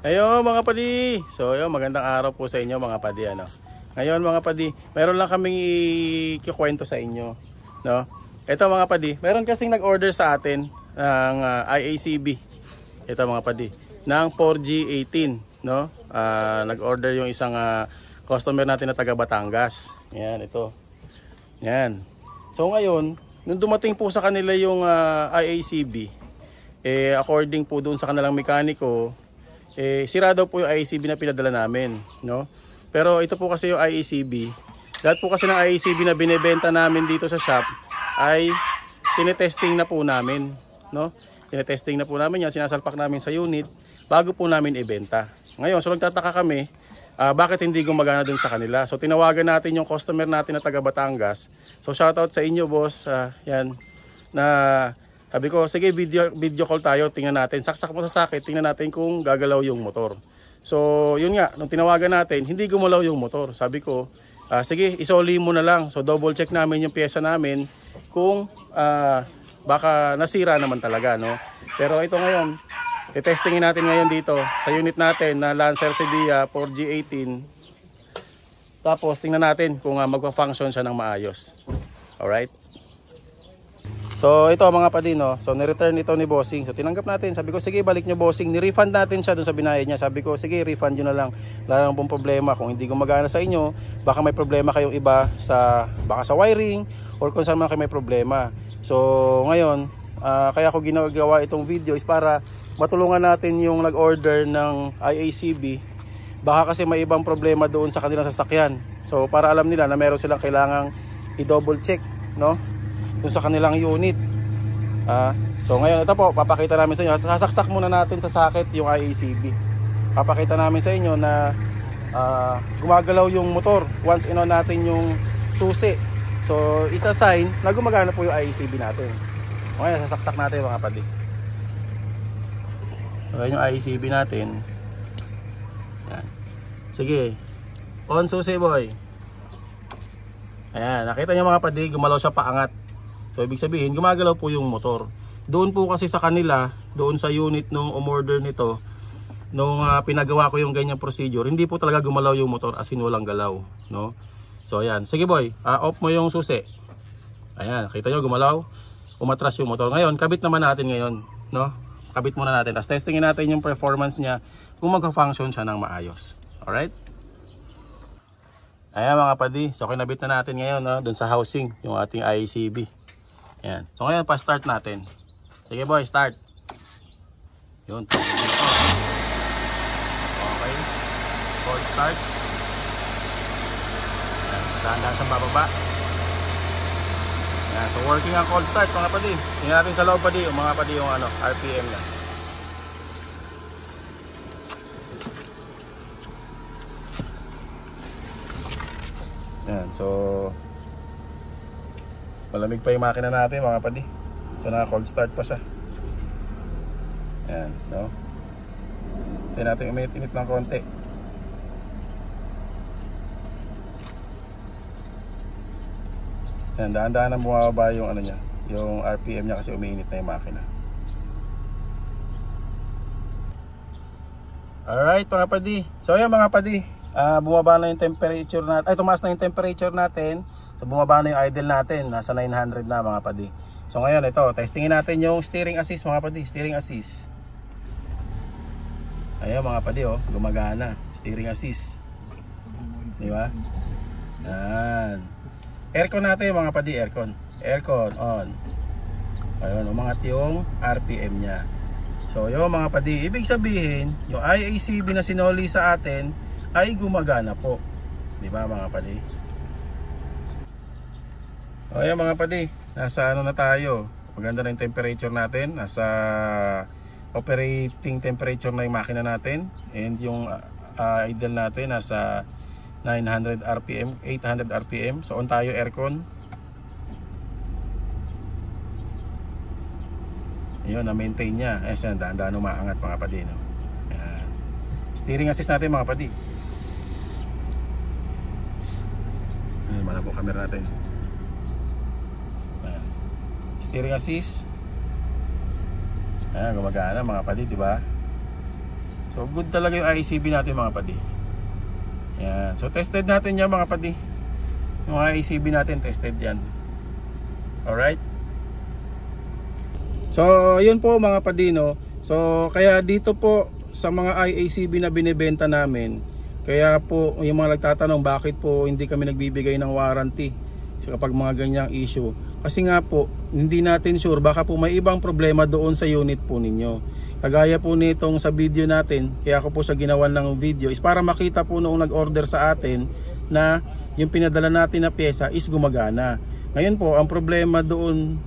Ayo mga padi. So yun, magandang araw po sa inyo mga padi ano. Ngayon mga padi, meron lang kaming ikikwento sa inyo, no? Ito mga padi, meron kasing nag-order sa atin ng IACB. Ito mga padi, ng 4G18, no? Nag-order yung isang customer natin na taga Batangas. Yan, ito. Yan. So ngayon, nung dumating po sa kanila yung IACB, according po doon sa kanilang mekaniko, sira daw po yung IACB na pinadala namin, no? Pero ito po kasi yung IACB. Lahat po kasi ng IACB na binebenta namin dito sa shop ay tinetesting na po namin, no? Tinetesting na po namin yan, sinasalpak namin sa unit bago po namin ibenta. Ngayon, so nagtataka kami, bakit hindi gumagana dun sa kanila? So tinawagan natin yung customer natin na taga Batangas. So shoutout sa inyo boss, yan, na sabi ko, sige video call tayo, tingnan natin, saksak mo sa sakit, tingnan natin kung gagalaw yung motor. So yun nga, nung tinawagan natin, hindi gumalaw yung motor. Sabi ko, sige isoli mo na lang. So double check namin yung pyesa namin kung baka nasira naman talaga, no? Pero ito ngayon, i-testingin natin ngayon dito sa unit natin na Lancer Sedia 4G18. Tapos tingnan natin kung magpa-function siya ng maayos. Alright? So ito mga padino, so ni-return ito ni bossing. So tinanggap natin, sabi ko sige balik nyo bossing, ni-refund natin siya dun sa binayad niya. Sabi ko sige refund nyo na lang, wala lang pong problema. Kung hindi gumagana sa inyo, baka may problema kayong iba sa, baka sa wiring or kung saan man kayo may problema. So ngayon, kaya ko ginagawa itong video is para matulungan natin yung nag-order ng IACB. Baka kasi may ibang problema doon sa kanilang sasakyan. So para alam nila na meron silang kailangang i-double check, no? Dun sa kanilang unit. So ngayon ito po, papakita namin sa inyo. Sasaksak muna natin sa socket yung IACB. Papakita namin sa inyo na gumagalaw yung motor once in-on natin yung susi. So it's a sign na gumagana po yung IACB natin. Ngayon sasaksak natin mga padi. So yung IACB natin. Yan. Sige, on susi boy. Ayan, nakita nyo mga padi, gumalaw siya paangat. So ibig sabihin gumagalaw po yung motor. Doon po kasi sa kanila, doon sa unit nung umorder nito, nung pinagawa ko yung ganyang procedure, hindi po talaga gumalaw yung motor, as in walang galaw, no? So ayan, sige boy, off mo yung susi. Ayan, kita nyo gumalaw, umatras yung motor. Ngayon, kabit naman natin ngayon, no? Kabit muna natin, tapos testingin natin yung performance niya kung magka-function siya ng maayos. Alright? Ayan mga padi, so kinabit na natin ngayon, no? Doon sa housing, yung ating IACB. Ayan. So ngayon pa-start natin. Sige boy, start. Yun. Okay. Cold start. Ayan. Dahan-dahan sa bababa. Ayan. So working ang cold start mga padi. Tingnan natin sa loob padi, mga padi yung RPM niya. Ayan. So malamig pa yung makina natin mga padi. So naka cold start pa siya. Ayan, no? Tayo natin uminit-init ng konti. Ayan, dahan-dahan ang bumababa yung ano niya, yung RPM niya kasi umiinit na yung makina. Alright mga padi. So ayan mga padi, bumaba na yung temperature natin. Ay, tumaas na yung temperature natin. So bumaba na yung idle natin, nasa 900 na mga padi. So ngayon ito, testingin natin yung steering assist mga padi, steering assist. Ayan mga padi, oh, gumagana, steering assist. Di ba? Yan. Aircon natin mga padi, aircon. Aircon on. Ayun, umangat yung RPM niya. So yun mga padi, ibig sabihin, yung IACB na sinoli sa atin ay gumagana po. Di ba mga padi? O ayan mga padi, nasa ano na tayo. Maganda na yung temperature natin. Nasa operating temperature na yung makina natin. And yung idle natin nasa 900 RPM, 800 RPM. So on tayo aircon. Ayun, na-maintain niya. Ayan, dahan-dahan umaangat mga padi, no? Ayan. Steering assist natin mga padi. Ayan, mana po camera natin. Steering assist. Ayan, gumagana mga padi, di ba? So good talaga yung IECB natin mga padi. Yan. So tested natin yan mga padi. Yung IECB natin tested yan. Alright. So yun po mga padi, no. So kaya dito po sa mga IECB na binebenta namin, kaya po yung mga nagtatanong bakit po hindi kami nagbibigay ng warranty so kapag mga ganyang issue. Kasi nga po hindi natin sure, baka po may ibang problema doon sa unit po ninyo. Kagaya po nitong sa video natin, kaya ako po siya ginawan ng video is para makita po noong nag-order sa atin na yung pinadala natin na pyesa is gumagana. Ngayon po ang problema doon,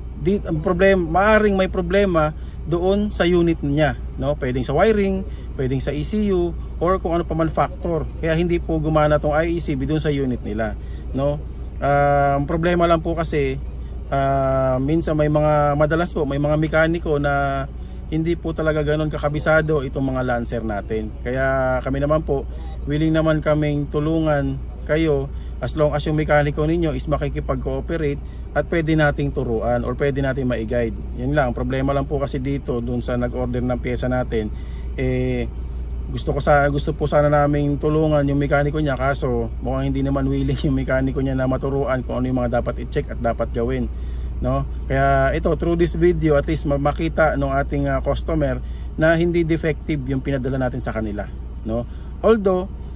maaring may problema doon sa unit niya, no? Pwedeng sa wiring, pwedeng sa ECU, or kung ano pa man factor. Kaya hindi po gumana tong IECB doon sa unit nila, no? Ang problema lang po kasi minsan madalas po may mga mekaniko na hindi po talaga ganoon kakabisado itong mga Lancer natin. Kaya kami naman po willing naman kaming tulungan kayo as long as yung mekaniko ninyo is makikipag-cooperate at pwede nating turuan or pwede nating ma-guide. Yun lang, problema lang po kasi dito dun sa nag-order ng pyesa natin, gusto po sana naming tulungan yung mekaniko niya, kaso mukhang hindi naman willing yung mekaniko niya na maturuan kung ano yung mga dapat i-check at dapat gawin, no? Kaya ito, through this video at least makita ng ating customer na hindi defective yung pinadala natin sa kanila, no? Although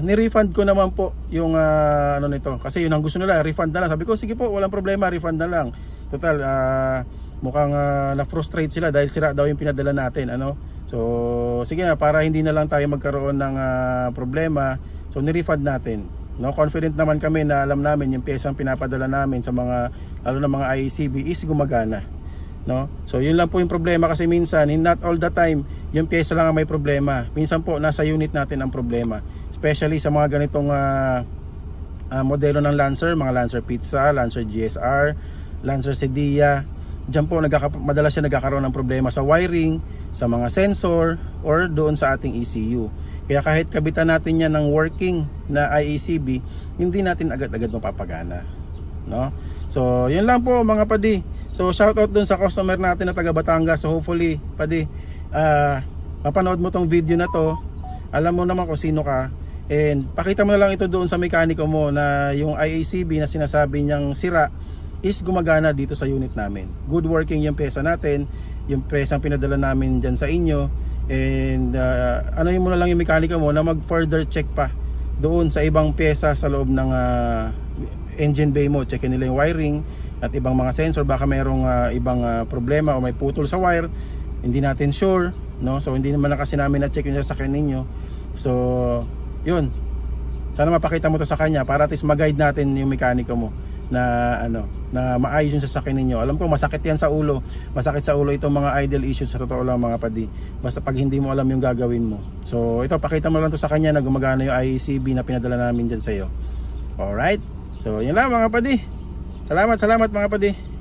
ni-refund ko naman po yung ano nito, kasi yun ang gusto nila, refund na lang. Sabi ko sige po, walang problema, refund na lang. Total mukhang na-frustrate sila dahil sira daw yung pinadala natin, ano. So sige na, para hindi na lang tayo magkaroon ng problema, so ni-refund natin, no. Confident naman kami na alam namin yung pyesang pinapadala namin sa mga lalo na mga IECB is gumagana, no. So yun lang po yung problema, kasi minsan not all the time yung pyesa lang ang may problema. Minsan po nasa unit natin ang problema, especially sa mga ganitong modelo ng Lancer, mga Lancer Pizza, Lancer GSR, Lancer Sedia. Diyan po madalas siya nagkakaroon ng problema sa wiring, sa mga sensor, or doon sa ating ECU. Kaya kahit kabitan natin yan ng working na IECB, hindi natin agad-agad mapapagana, no. So yun lang po mga padi. So shoutout dun sa customer natin na taga Batangas. So hopefully padi mapanood mo tong video na to, alam mo naman kung sino ka, and pakita mo na lang ito doon sa mekaniko mo na yung IECB na sinasabi niyang sira is gumagana dito sa unit namin. Good working yung pyesa natin, yung pyesang pinadala namin dyan sa inyo, and ano mo na lang yung mekaniko mo na mag further check pa doon sa ibang pyesa sa loob ng engine bay mo. Checkin nila yung wiring at ibang mga sensor, baka mayroong ibang problema o may putol sa wire, hindi natin sure, no. So hindi naman na kasi namin na-check yung sasakyan ninyo. So yun, sana mapakita mo to sa kanya para at least mag-guide natin yung mekaniko mo na na maayos yung sasakyan ninyo. Alam ko masakit yan sa ulo, masakit sa ulo itong mga idle issues, sa totoo lang mga padi, basta pag hindi mo alam yung gagawin mo. So ito, pakita mo lang to sa kanya na gumagana yung IECB na pinadala namin dyan sa iyo. Alright, so yun lang mga padi. Salamat mga padi.